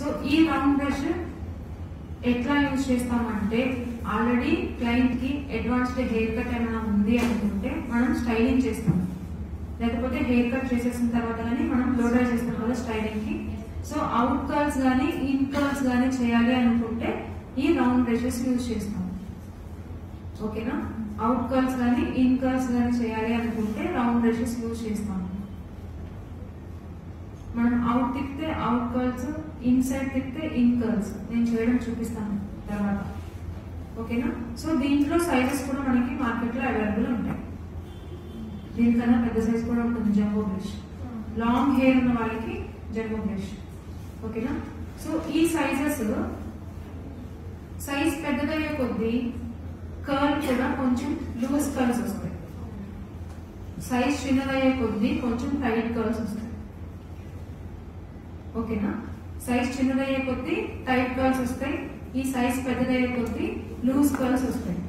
So ఈ round brush ఎట్లా use చేస్తామంటే ఆల్రెడీ క్లయింట్ కి అడ్వాన్స్డ్ హెయిర్ కట్ ఏమైనా ఉంది అనుకుంటే మనం స్టైలింగ్ చేస్తాం, లేకపోతే హెయిర్ కట్ చేసేసిన తర్వాత కానీ మనం బ్లో డ్రై చేస్తాం కదా స్టైలింగ్ కి. సో అవుట్ కర్ల్స్ గానీ ఇన్ కర్ల్స్ గానీ చేయాలి అనుకుంటే ఈ రౌండ్ బ్రషెస్ యూజ్ చేస్తాం. ఓకేనా, అవుట్ కర్ల్స్ గానీ ఇన్ కర్ల్స్ గానీ చేయాలి అనుకుంటే రౌండ్ బ్రషెస్ యూజ్ చేస్తాం. మనం అవుట్ తిప్పితే అవుట్ కర్ల్స్, ఇన్సైడ్ తిప్పితే ఇన్ కర్ల్స్ నేను చేయడం చూపిస్తాను తర్వాత. ఓకేనా, సో దీంట్లో సైజెస్ కూడా మనకి మార్కెట్ లో అవైలబుల్ ఉంటాయి. దీనికన్నా పెద్ద సైజ్ కూడా ఉంటుంది జంబో బ్రష్, లాంగ్ హెయిర్ ఉన్న వాళ్ళకి జంబో బ్రష్. ఓకేనా, సో ఈ సైజెస్ సైజ్ పెద్దదయ్యే కొద్దీ కర్ల్ కూడా కొంచెం లూజ్ కర్ల్స్ వస్తాయి, సైజ్ చిన్నదయ్యే కొద్దీ కొంచెం టైట్ కర్ల్స్ వస్తాయి. ఓకేనా, సైజ్ చిన్నదయ్యే కొద్దీ టైట్ కర్ల్స్ వస్తాయి, ఈ సైజ్ పెద్దదయ్యే కొద్దీ లూజ్ కర్ల్స్ వస్తాయి.